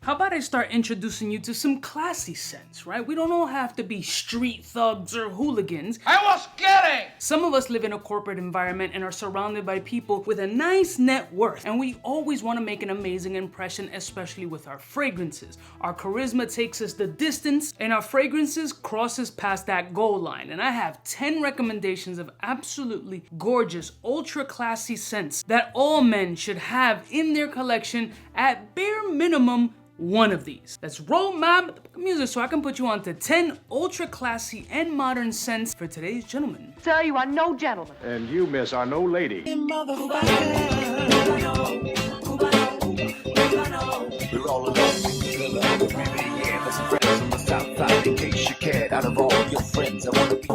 How about I start introducing you to some classy scents, right? We don't all have to be street thugs or hooligans. I was kidding! Some of us live in a corporate environment and are surrounded by people with a nice net worth, and we always want to make an amazing impression, especially with our fragrances. Our charisma takes us the distance, and our fragrances crosses past that goal line. And I have 10 recommendations of absolutely gorgeous, ultra classy scents that all men should have in their collection, at bare minimum one of these. Let's roll my music so I can put you on to 10 ultra classy and modern scents for today's gentleman. Sir, you are no gentleman. And you, miss, are no lady. We're all alone, yeah, but some friends from the south side, in case you cared. Out of all your friends, I wanna be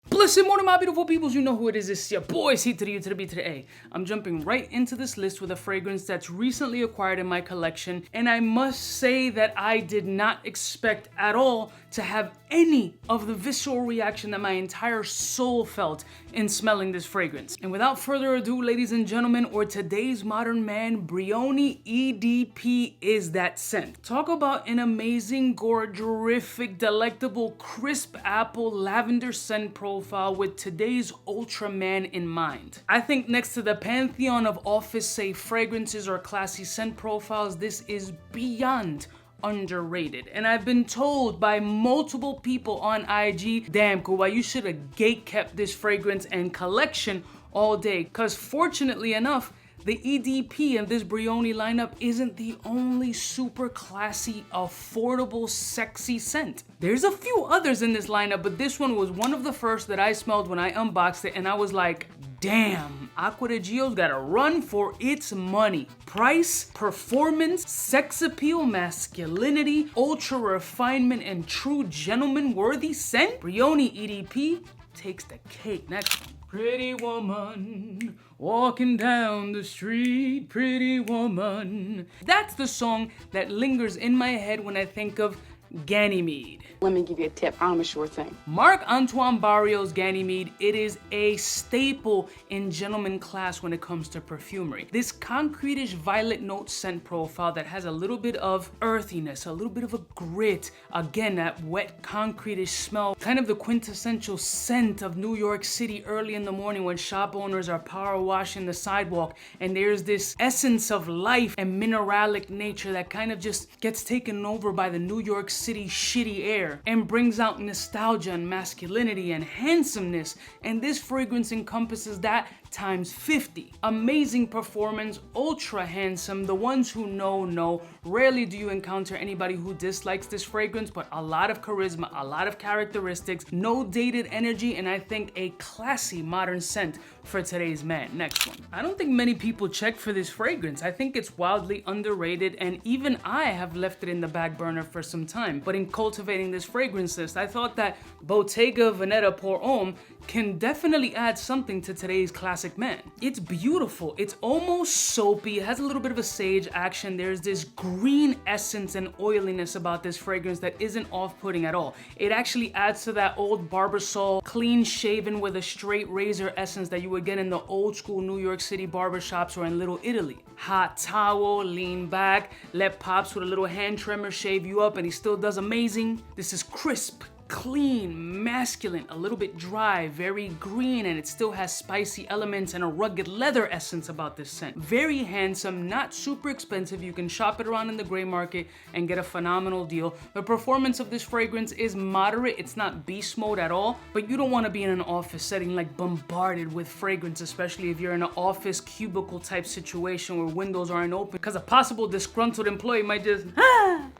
Blessed morning, my beautiful peoples. You know who it is. It's your boy, 𝐷𝐸. I'm jumping right into this list with a fragrance that's recently acquired in my collection, and I must say that I did not expect at all to have any of the visceral reaction that my entire soul felt in smelling this fragrance. And without further ado, ladies and gentlemen, or today's modern man, Bion EDP is that scent. Talk about an amazing, gorgerific, delectable, crisp apple lavender scent profile with today's ultra man in mind. I think next to the pantheon of office safe fragrances or classy scent profiles, this is beyond underrated. And I've been told by multiple people on IG, damn Kuba, you should have gate kept this fragrance and collection all day. Cause fortunately enough, the EDP in this Bion lineup isn't the only super classy, affordable, sexy scent. There's a few others in this lineup, but this one was one of the first that I smelled when I unboxed it, and I was like, damn, Aqua Geo's got a run for its money. Price, performance, sex appeal, masculinity, ultra refinement, and true gentleman-worthy scent? Bion EDP takes the cake. Next one. Pretty woman, walking down the street, pretty woman. That's the song that lingers in my head when I think of Gany Me. Let me give you a tip. I'm a sure thing. Marc-Antoine Barrios' Gany Me, it is a staple in gentleman class when it comes to perfumery. This concrete-ish violet note scent profile that has a little bit of earthiness, a little bit of a grit, again, that wet concrete-ish smell, kind of the quintessential scent of New York City early in the morning when shop owners are power washing the sidewalk, and there's this essence of life and mineralic nature that kind of just gets taken over by the New York City shitty air and brings out nostalgia and masculinity and handsomeness, and this fragrance encompasses that times 50. Amazing performance, ultra handsome. The ones who know. Rarely do you encounter anybody who dislikes this fragrance, but a lot of charisma, a lot of characteristics, no dated energy, and I think a classy modern scent for today's man. Next one. I don't think many people check for this fragrance. I think it's wildly underrated, and even I have left it in the back burner for some time. But in cultivating this fragrance list, I thought that Bottega Vanetta Poome can definitely add something to today's classic man. It's beautiful. It's almost soapy. It has a little bit of a sage action. There's this green essence and oiliness about this fragrance that isn't off-putting at all. It actually adds to that old Barbasol, clean shaven with a straight razor essence that you would get in the old school New York City barbershops or in Little Italy. Hot towel, lean back, let Pops with a little hand trimmer shave you up, and he still does amazing. This is crisp, clean, masculine, a little bit dry, very green, and it still has spicy elements and a rugged leather essence about this scent. Very handsome, not super expensive. You can shop it around in the gray market and get a phenomenal deal. The performance of this fragrance is moderate. It's not beast mode at all, but you don't want to be in an office setting like bombarded with fragrance, especially if you're in an office cubicle type situation where windows aren't open, because a possible disgruntled employee might just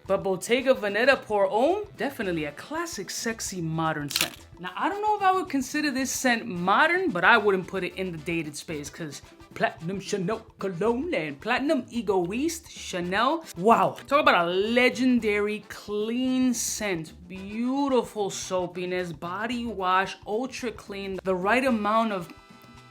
But Bottega Vanetta Poome, definitely a classic, sexy, modern scent. Now, I don't know if I would consider this scent modern, but I wouldn't put it in the dated space, because Platinum Chanel Cologne and Platinum Egoist Chanel. Wow, talk about a legendary clean scent. Beautiful soapiness, body wash, ultra clean, the right amount of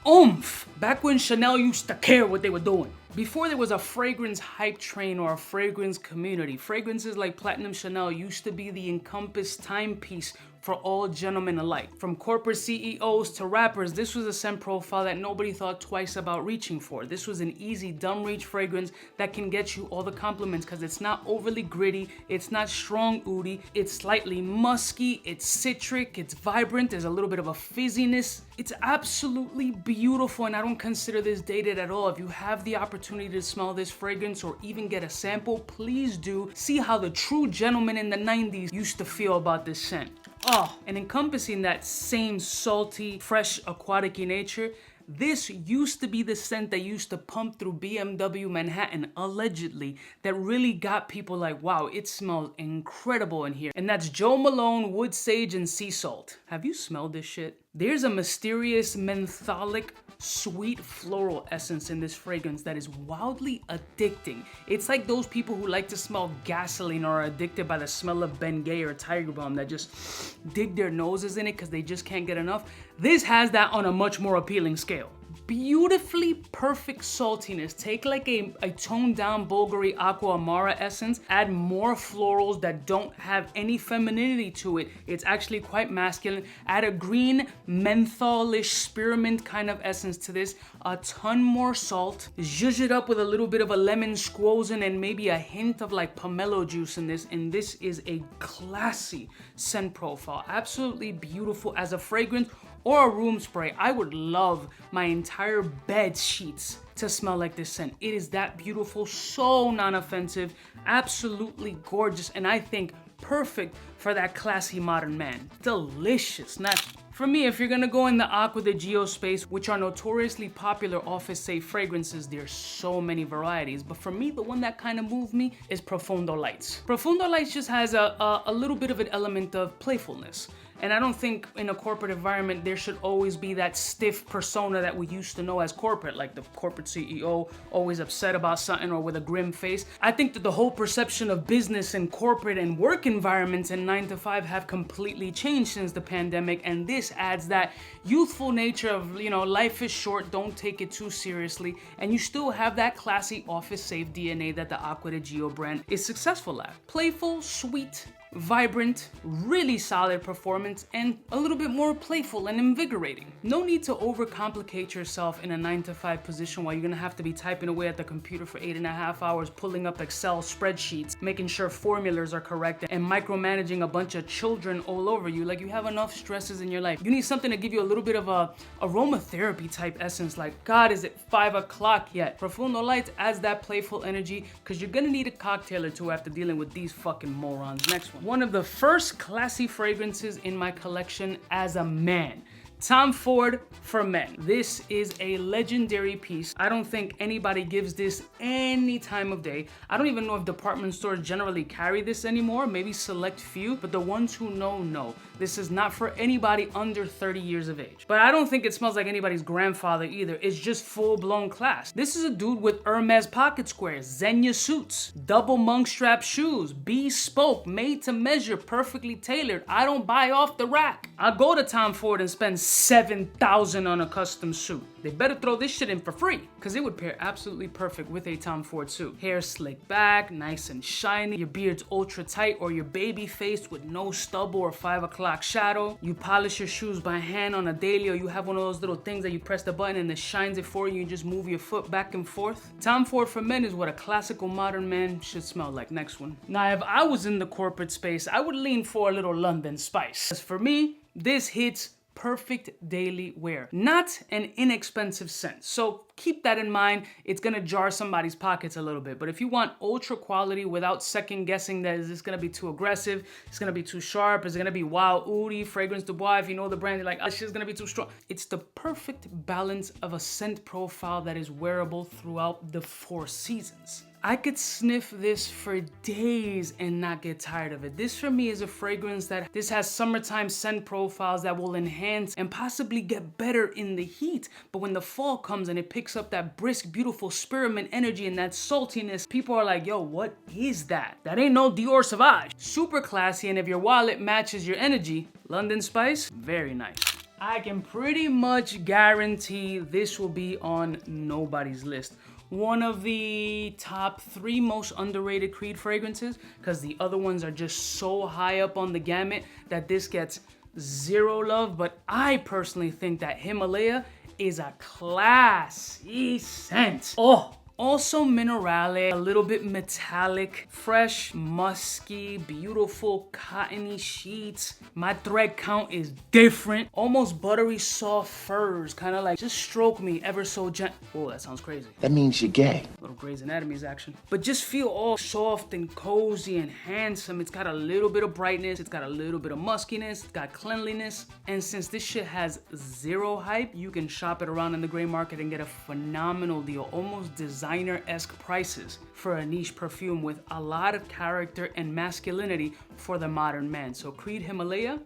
oomph. Back when Chanel used to care what they were doing. Before there was a fragrance hype train or a fragrance community, fragrances like Platinum Chanel used to be the encompassed timepiece for all gentlemen alike. From corporate CEOs to rappers, this was a scent profile that nobody thought twice about reaching for. This was an easy, dumb reach fragrance that can get you all the compliments because it's not overly gritty, it's not strong oody, it's slightly musky, it's citric, it's vibrant, there's a little bit of a fizziness. It's absolutely beautiful, and I don't consider this dated at all. If you have the opportunity to smell this fragrance or even get a sample, please do. See how the true gentleman in the 90s used to feel about this scent. Oh, and encompassing that same salty, fresh, aquatic nature, this used to be the scent that used to pump through BMW Manhattan, allegedly, that really got people like, wow, it smells incredible in here. And that's Jo Malone, wood sage, and sea salt. Have you smelled this shit? There's a mysterious mentholic, sweet floral essence in this fragrance that is wildly addicting. It's like those people who like to smell gasoline or are addicted by the smell of Bengay or Tiger Balm that just dig their noses in it because they just can't get enough. This has that on a much more appealing scale. Beautifully perfect saltiness. Take like a toned down Bulgari Aqua Amara essence, add more florals that don't have any femininity to it. It's actually quite masculine. Add a green mentholish spearmint kind of essence to this, a ton more salt. Zhuzh it up with a little bit of a lemon squozen and maybe a hint of like pomelo juice in this, and this is a classy scent profile. Absolutely beautiful as a fragrance or a room spray. I would love my entire bed sheets to smell like this scent. It is that beautiful, so non-offensive, absolutely gorgeous, and I think perfect for that classy modern man. Delicious. Not for me, if you're gonna go in the Aqua Geo space, which are notoriously popular office safe fragrances, there's so many varieties. But for me, the one that kind of moved me is Profundo Lights. Profundo Lights just has a little bit of an element of playfulness. And I don't think in a corporate environment there should always be that stiff persona that we used to know as corporate, like the corporate CEO always upset about something or with a grim face. I think that the whole perception of business and corporate and work environments and 9 to 5 have completely changed since the pandemic, and this adds that youthful nature of, you know, life is short, don't take it too seriously, and you still have that classy office safe DNA that the Aqua Geo brand is successful at. Playful, sweet, vibrant, really solid performance, and a little bit more playful and invigorating. No need to overcomplicate yourself in a 9 to 5 position while you're gonna have to be typing away at the computer for 8.5 hours, pulling up Excel spreadsheets, making sure formulas are correct, and micromanaging a bunch of children all over you. Like, you have enough stresses in your life. You need something to give you a little bit of a aromatherapy type essence, like, God, is it 5 o'clock yet? Profundo Lights adds that playful energy because you're gonna need a cocktail or two after dealing with these fucking morons. Next one. One of the first classy fragrances in my collection as a man. Tom Ford for Men. This is a legendary piece. I don't think anybody gives this any time of day. I don't even know if department stores generally carry this anymore, maybe select few, but the ones who know. This is not for anybody under 30 years of age. But I don't think it smells like anybody's grandfather either. It's just full-blown class. This is a dude with Hermes pocket squares, Zegna suits, double monk strap shoes, bespoke, made to measure, perfectly tailored. I don't buy off the rack. I'll go to Tom Ford and spend $7,000 on a custom suit. They better throw this shit in for free, because it would pair absolutely perfect with a Tom Ford suit. Hair slicked back, nice and shiny, your beard's ultra tight, or your baby faced with no stubble or 5 o'clock shadow. You polish your shoes by hand on a daily, or you have one of those little things that you press the button and it shines it for you and just move your foot back and forth. Tom Ford for Men is what a classical modern man should smell like. Next one. Now, if I was in the corporate space, I would lean for a little London spice. As for me, this hits perfect daily wear, not an inexpensive scent. So keep that in mind. It's gonna jar somebody's pockets a little bit, but if you want ultra quality without second guessing that is this gonna be too aggressive, it's gonna be too sharp, is it gonna be wild oody, fragrance du bois, if you know the brand, you're like, oh, shit's gonna be too strong. It's the perfect balance of a scent profile that is wearable throughout the 4 seasons. I could sniff this for days and not get tired of it. This for me is a fragrance that this has summertime scent profiles that will enhance and possibly get better in the heat. But when the fall comes and it picks up that brisk, beautiful spearmint energy and that saltiness, people are like, yo, what is that? That ain't no Dior Sauvage. Super classy, and if your wallet matches your energy, London Spice, very nice. I can pretty much guarantee this will be on nobody's list. one of the top 3 most underrated Creed fragrances, because the other ones are just so high up on the gamut that this gets 0 love. But I personally think that Himalaya is a classy scent. Oh, also minerale, a little bit metallic, fresh, musky, beautiful, cottony sheets. My thread count is different. Almost buttery, soft furs, kind of like just stroke me ever so gentle. Oh, that sounds crazy. That means you're gay. Little Grey's Anatomy's action. But just feel all soft and cozy and handsome. It's got a little bit of brightness. It's got a little bit of muskiness. It's got cleanliness. And since this shit has 0 hype, you can shop it around in the gray market and get a phenomenal deal. Almost designer-esque prices for a niche perfume with a lot of character and masculinity for the modern man. So Creed Himalaya,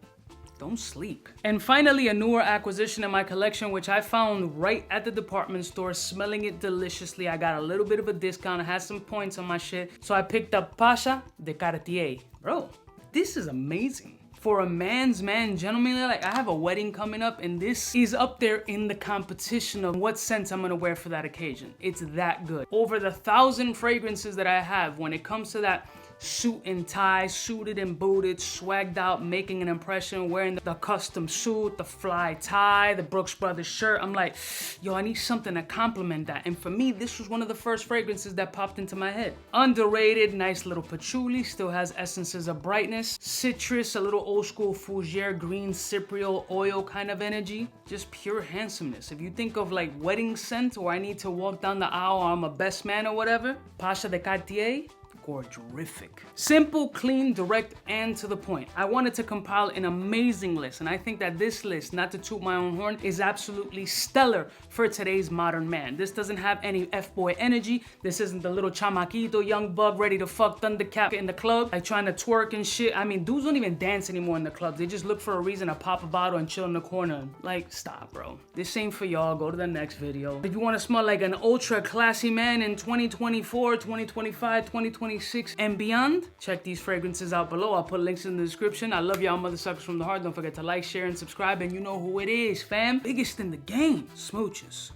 don't sleep. And finally, a newer acquisition in my collection, which I found right at the department store, smelling it deliciously. I got a little bit of a discount. I had some points on my shit. So I picked up 𝗙𝗂 𝗕 Cartier. Bro, this is amazing. For a man's man, gentlemen, like I have a wedding coming up and this is up there in the competition of what scents I'm gonna wear for that occasion. It's that good. Over the 1,000 fragrances that I have, when it comes to that suit and tie, suited and booted, swagged out, making an impression, wearing the custom suit, the fly tie, the Brooks Brothers shirt, I'm like, yo, I need something to complement that. And for me, this was one of the first fragrances that popped into my head. Underrated, nice little patchouli, still has essences of brightness, citrus, a little old school fougere, green cypriol oil kind of energy, just pure handsomeness. If you think of like wedding scent, or I need to walk down the aisle, or I'm a best man or whatever, 𝗙𝗂 𝗕 Cartier, gorgerific. Simple, clean, direct, and to the point. I wanted to compile an amazing list, and I think that this list, not to toot my own horn, is absolutely stellar for today's modern man. This doesn't have any F-boy energy. This isn't the little chamaquito, young bug ready to fuck Thundercat in the club, like trying to twerk and shit. I mean, dudes don't even dance anymore in the clubs. They just look for a reason to pop a bottle and chill in the corner. Like, stop, bro. This ain't for y'all. Go to the next video. If you want to smell like an ultra classy man in 2024, 2025, 2026, and beyond, check these fragrances out below. I'll put links in the description. I love y'all mother suckers from the heart. Don't forget to like, share, and subscribe. And you know who it is, fam. Biggest in the game. Smooches.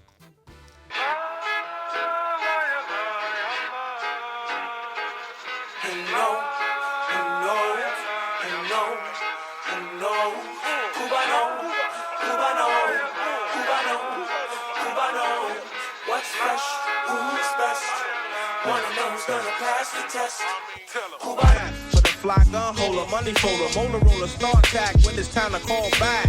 What's fresh? Who's best? Wanna know who's gonna pass the test? 𝗙𝐿. For the fly gun holder, money folder, Motorola start tack when it's time to call back.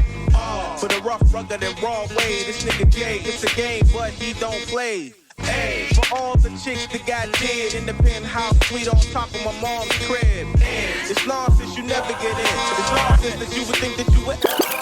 For the rough, rugged, and raw way, this nigga Jay, it's a game, but he don't play. Hey, for all the chicks that got dead in the penthouse suite on top of my mom's crib. It's nonsense you never get in. It's nonsense that you would think that you would.